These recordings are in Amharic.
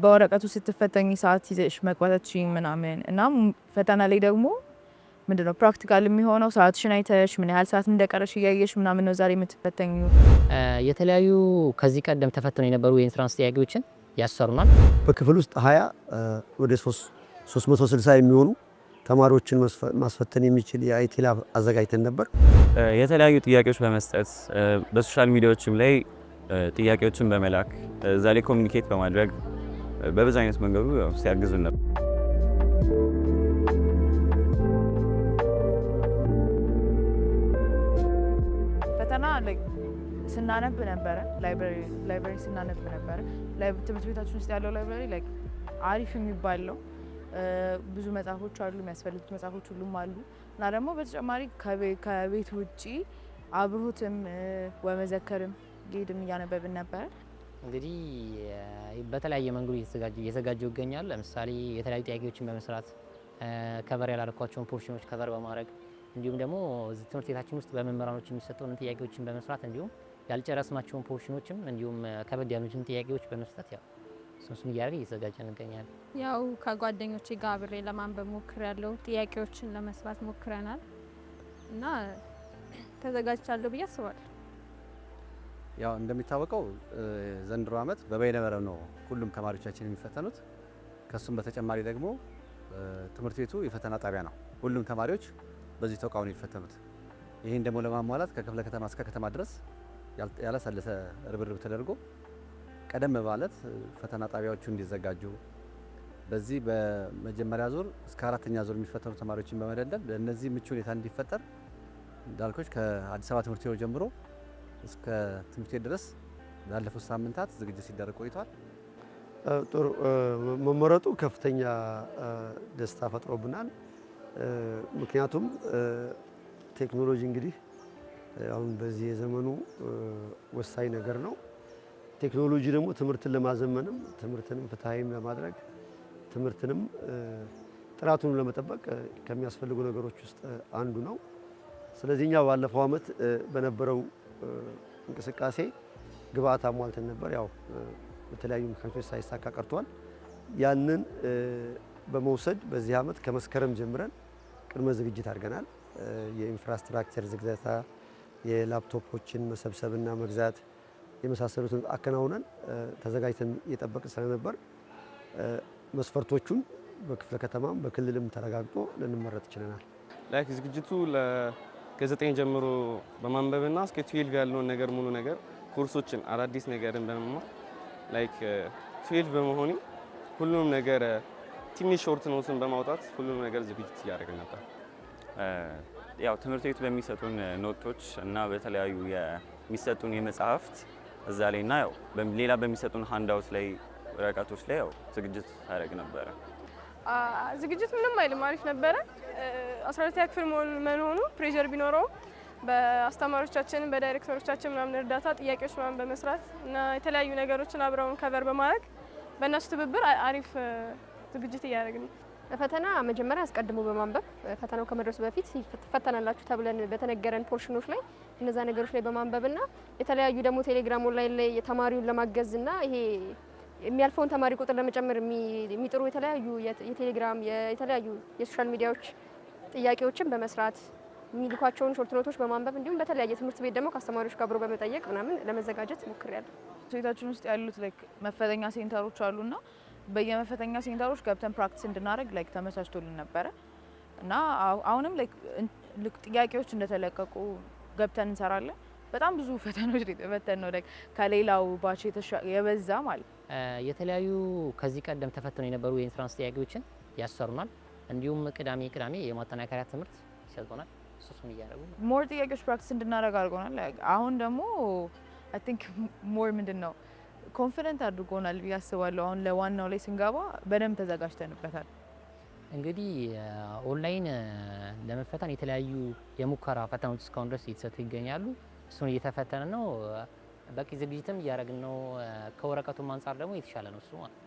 በወረቀቱ ስትፈተኝ ሰዓት ይዘሽ መግባታችን ምናምን እና ፈተና ላይ ደግሞ ምንድነው ፕራክቲካል የሚሆነው ሰዓትሽን አይተሽ ምን ያህል ሰዓት እንደቀረሽ እያየሽ ምናምን ነው ዛሬ የምትፈተኙ። የተለያዩ ከዚህ ቀደም ተፈትነው የነበሩ የኢንትራንስ ጥያቄዎችን ያሰሩናል። በክፍል ውስጥ 20 ወደ 360 የሚሆኑ ተማሪዎችን ማስፈተን የሚችል የአይቲ ላብ አዘጋጅተን ነበር። የተለያዩ ጥያቄዎች በመስጠት በሶሻል ሚዲያዎችም ላይ ጥያቄዎችን በመላክ እዛ ላይ ኮሚኒኬት በማድረግ በብዙ አይነት መንገዱ ሲያግዙን ነበር። ፈተና ስናነብ ነበረ፣ ላይብራሪ ስናነብ ነበረ። ትምህርት ቤታችን ውስጥ ያለው ላይብራሪ አሪፍ የሚባል ነው። ብዙ መጽሐፎች አሉ፣ የሚያስፈልጉት መጽሐፎች ሁሉም አሉ እና ደግሞ በተጨማሪ ከቤት ውጪ አብሮትም ወመዘከርም ጌድም እያነበብን ነበረ። እንግዲህ በተለያየ መንገዱ እየተዘጋጀው ይገኛል። ለምሳሌ የተለያዩ ጥያቄዎችን በመስራት ከቨር ያላረኳቸውን ፖርሽኖች ከቨር በማድረግ እንዲሁም ደግሞ ትምህርት ቤታችን ውስጥ በመምህራኖች የሚሰጠውን ጥያቄዎችን በመስራት እንዲሁም ያልጨረስናቸውን ፖርሽኖችም እንዲሁም ከበድ ያሉትን ጥያቄዎች በመስጠት እሱን እያደረግን እየተዘጋጀን እንገኛለን። ያው ከጓደኞቼ ጋር አብሬ ለማንበብ ሞክሬያለሁ። ጥያቄዎችን ለመስራት ሞክረናል እና ተዘጋጅቻለሁ ብዬ አስባለሁ። ያው እንደሚታወቀው ዘንድሮ ዓመት በበይነመረብ ነው ሁሉም ተማሪዎቻችን የሚፈተኑት። ከሱም በተጨማሪ ደግሞ ትምህርት ቤቱ የፈተና ጣቢያ ነው። ሁሉም ተማሪዎች በዚህ ተቋም ነው የሚፈተኑት። ይህን ደግሞ ለማሟላት ከክፍለ ከተማ እስከ ከተማ ድረስ ያለሰለሰ ርብርብ ተደርጎ ቀደም ማለት ፈተና ጣቢያዎቹ እንዲዘጋጁ በዚህ በመጀመሪያ ዙር እስከ አራተኛ ዙር የሚፈተኑ ተማሪዎችን በመደለል ለእነዚህ ምቹ ሁኔታ እንዲፈጠር እንዳልኮች ከአዲስ አበባ ትምህርት ቤት ጀምሮ እስከ ትምህርት ቤት ድረስ ባለፉት ሳምንታት ዝግጅት ሲደረግ ቆይቷል። ጥሩ መመረጡ ከፍተኛ ደስታ ፈጥሮብናል። ምክንያቱም ቴክኖሎጂ እንግዲህ አሁን በዚህ የዘመኑ ወሳኝ ነገር ነው። ቴክኖሎጂ ደግሞ ትምህርትን ለማዘመንም ትምህርትንም ፍትሃዊም ለማድረግ ትምህርትንም ጥራቱን ለመጠበቅ ከሚያስፈልጉ ነገሮች ውስጥ አንዱ ነው። ስለዚህ እኛ ባለፈው ዓመት በነበረው እንቅስቃሴ ግብአት አሟልተን ነበር። ያው በተለያዩ ምክንያቶች ሳይሳካ ቀርቷል። ያንን በመውሰድ በዚህ ዓመት ከመስከረም ጀምረን ቅድመ ዝግጅት አድርገናል። የኢንፍራስትራክቸር ዝግጅታ፣ የላፕቶፖችን መሰብሰብና መግዛት የመሳሰሉትን አከናውነን ተዘጋጅተን እየጠበቅን ስለነበር መስፈርቶቹን በክፍለ ከተማም በክልልም ተረጋግጦ ልንመረጥ ችለናል። ላይክ ዝግጅቱ ከ9 ጀምሮ በማንበብና እስከ 12 ያለውን ነገር ሙሉ ነገር ኮርሶችን አዳዲስ ነገርን በመማር ላይክ 12 በመሆኔ ሁሉም ነገር ትንሽ ሾርት ኖትን በማውጣት ሁሉም ነገር ዝግጅት እያደረግን ነበር። ያው ትምህርት ቤቱ በሚሰጡን ኖቶች እና በተለያዩ የሚሰጡን የመጽሐፍት እዛ ላይ እና ያው ሌላ በሚሰጡን ሃንዳውት ላይ ወረቀቶች ላይ ያው ዝግጅት ያደርግ ነበረ። ዝግጅት ምንም አይልም፣ አሪፍ ነበረ። 12ኛ ክፍል መሆኑ ፕሬዠር ቢኖረውም በአስተማሪዎቻችን በዳይሬክተሮቻችን ምናምን እርዳታ ጥያቄዎች ምናምን በመስራት እና የተለያዩ ነገሮችን አብረውን ከቨር በማድረግ በእነሱ ትብብር አሪፍ ዝግጅት እያደረግን ነው። ለፈተና መጀመሪያ አስቀድሞ በማንበብ ፈተናው ከመድረሱ በፊት ትፈተናላችሁ ተብለን በተነገረን ፖርሽኖች ላይ እነዛ ነገሮች ላይ በማንበብና የተለያዩ ደግሞ ቴሌግራም ኦንላይን ላይ ተማሪውን ለማገዝና ይሄ የሚያልፈውን ተማሪ ቁጥር ለመጨመር የሚጥሩ የተለያዩ የቴሌግራም የተለያዩ የሶሻል ሚዲያዎች ጥያቄዎችን በመስራት የሚልኳቸውን ሾርት ኖቶች በማንበብ እንዲሁም በተለያየ ትምህርት ቤት ደግሞ ከአስተማሪዎች ጋር አብሮ በመጠየቅ ምናምን ለመዘጋጀት ሞክሬያለሁ። ቤታችን ውስጥ ያሉት መፈተኛ ሴንተሮች አሉና በየመፈተኛ ሴንተሮች ገብተን ፕራክቲስ እንድናደርግ ተመቻችቶልን ነበረ እና አሁንም ጥያቄዎች እንደተለቀቁ ገብተን እንሰራለን። በጣም ብዙ ፈተናዎች የተፈተን ነው ከሌላው ባች የበዛ ማለት። የተለያዩ ከዚህ ቀደም ተፈትነው የነበሩ የኢንትራንስ ጥያቄዎችን ያሰሩናል። እንዲሁም ቅዳሜ የማጠናከሪያ ትምህርት ይሰጡናል። እሱን እያደረጉ ሞር ጥያቄዎች ፕራክቲስ እንድናደርግ አድርጎናል። አሁን ደግሞ አይ ቲንክ ሞር ምንድነው ኮንፊደንት አድርጎናል ብዬ አስባለሁ። አሁን ለዋናው ላይ ስንገባ በደንብ ተዘጋጅተንበታል። እንግዲህ ኦንላይን ለመፈተን የተለያዩ የሙከራ ፈተናዎች እስካሁን ድረስ እየተሰጡ ይገኛሉ። እሱን እየተፈተነ ነው። በቂ ዝግጅትም እያደረግን ነው። ከወረቀቱም አንጻር ደግሞ የተሻለ ነው እሱ ማለት።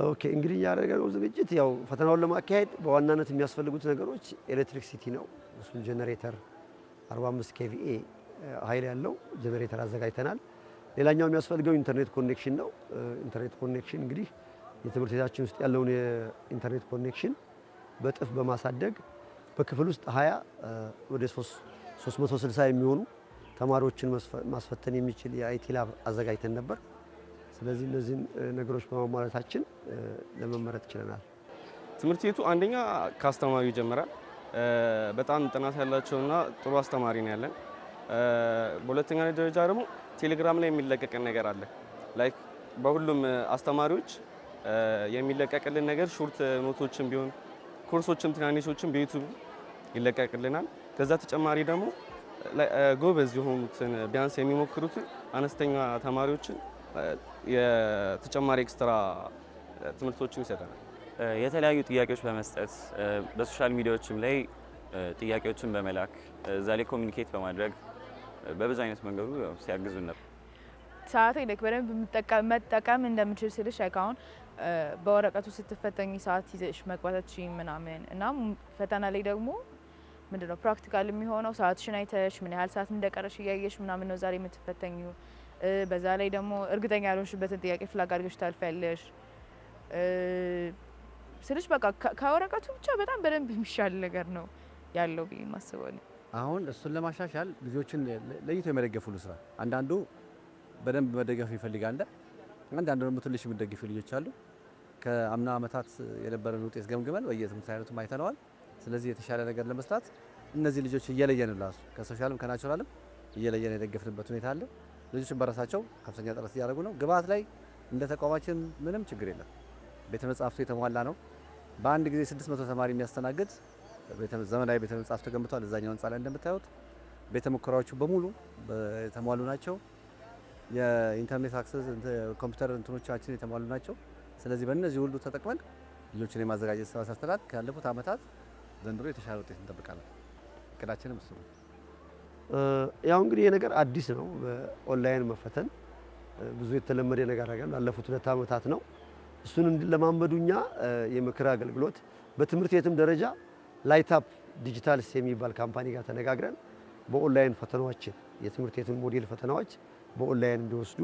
ኦኬ እንግዲህ ያደረገው ዝግጅት ያው ፈተናውን ለማካሄድ በዋናነት የሚያስፈልጉት ነገሮች ኤሌክትሪክሲቲ ነው። እሱን ጄኔሬተር 45 ኬቪኤ ኃይል ያለው ጄኔሬተር አዘጋጅተናል። ሌላኛው የሚያስፈልገው ኢንተርኔት ኮኔክሽን ነው። ኢንተርኔት ኮኔክሽን እንግዲህ የትምህርት ቤታችን ውስጥ ያለውን የኢንተርኔት ኮኔክሽን በጥፍ በማሳደግ በክፍል ውስጥ 20 ወደ 360 የሚሆኑ ተማሪዎችን ማስፈተን የሚችል የአይቲ ላብ አዘጋጅተን ነበር። ስለዚህ እነዚህን ነገሮች በማሟላታችን ለመመረጥ ችለናል። ትምህርት ቤቱ አንደኛ ከአስተማሪው ይጀምራል። በጣም ጥናት ያላቸውና ጥሩ አስተማሪ ነው ያለን። በሁለተኛ ደረጃ ደግሞ ቴሌግራም ላይ የሚለቀቅን ነገር አለ። ላይክ በሁሉም አስተማሪዎች የሚለቀቅልን ነገር ሾርት ኖቶችን ቢሆን ኮርሶችም ትናንሾችም በዩቲዩብ ይለቀቅልናል። ከዛ ተጨማሪ ደግሞ ጎበዝ የሆኑትን ቢያንስ የሚሞክሩትን አነስተኛ ተማሪዎችን የተጨማሪ ኤክስትራ ትምህርቶችን ይሰጠናል። የተለያዩ ጥያቄዎች በመስጠት በሶሻል ሚዲያዎችም ላይ ጥያቄዎችን በመላክ እዛ ላይ ኮሚኒኬት በማድረግ በብዙ አይነት መንገዱ ሲያግዙን ነበር። ሰዓቴ ልክ በደንብ መጠቀም እንደምችል ስልሽ አሁን በወረቀቱ ስትፈተኝ ሰዓት ይዘሽ መግባታችን ምናምን እና ፈተና ላይ ደግሞ ምንድነው ፕራክቲካል የሚሆነው ሰዓትሽን አይተሽ ምን ያህል ሰዓት እንደቀረሽ እያየሽ ምናምን ነው ዛሬ የምትፈተኙ። በዛ ላይ ደግሞ እርግጠኛ ያልሆንሽበትን ጥያቄ ፍላግ አድርገሽ ታልፊያለሽ ስልሽ በቃ ከወረቀቱ ብቻ በጣም በደንብ የሚሻል ነገር ነው ያለው ብዬ ማስበው። አሁን እሱን ለማሻሻል ልጆችን ለይቶ የመደገፍ ሁሉ ስራ አንዳንዱ በደንብ መደገፍ ይፈልጋል፣ አንዳንዱ ደግሞ ትንሽ የሚደግፉ ልጆች አሉ። ከአምና ዓመታት የነበረን ውጤት ገምግመን በየትምህርት አይነቱም አይተነዋል። ስለዚህ የተሻለ ነገር ለመስራት እነዚህ ልጆች እየለየን ላሱ ከሶሻልም ከናቹራልም እየለየን የደገፍንበት ሁኔታ አለ። ልጆችን በራሳቸው ከፍተኛ ጥረት እያደረጉ ነው። ግብዓት ላይ እንደ ተቋማችን ምንም ችግር የለም። ቤተ መጻሕፍቱ የተሟላ ነው። በአንድ ጊዜ 600 ተማሪ የሚያስተናግድ ዘመናዊ ቤተ መጻሕፍት ተገንብቷል። እዛኛው ህንጻ ላይ እንደምታዩት ቤተ ሙከራዎቹ በሙሉ የተሟሉ ናቸው። የኢንተርኔት አክሰስ ኮምፒውተር እንትኖቻችን የተሟሉ ናቸው። ስለዚህ በእነዚህ ሁሉ ተጠቅመን ልጆችን የማዘጋጀት ስራ ሰርተናል። ካለፉት ዓመታት ዘንድሮ የተሻለ ውጤት እንጠብቃለን። እቅዳችንም እሱ ነው። ያው እንግዲህ ይሄ ነገር አዲስ ነው። በኦንላይን መፈተን ብዙ የተለመደ ነገር አይደለም። ላለፉት 2 ዓመታት ነው። እሱን እንዲለማመዱኛ የምክር አገልግሎት በትምህርት ቤትም ደረጃ ላይታፕ ዲጂታልስ የሚባል ካምፓኒ ጋር ተነጋግረን በኦንላይን ፈተናዎችን የትምህርት ቤቱን ሞዴል ፈተናዎች በኦንላይን እንዲወስዱ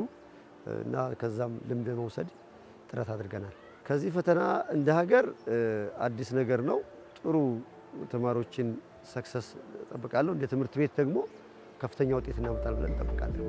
እና ከዛም ልምድ መውሰድ ጥረት አድርገናል። ከዚህ ፈተና እንደ ሀገር አዲስ ነገር ነው። ጥሩ ተማሪዎችን ሰክሰስ እጠብቃለሁ። እንደ ትምህርት ቤት ደግሞ ከፍተኛ ውጤት እናመጣለን ብለን እንጠብቃለን።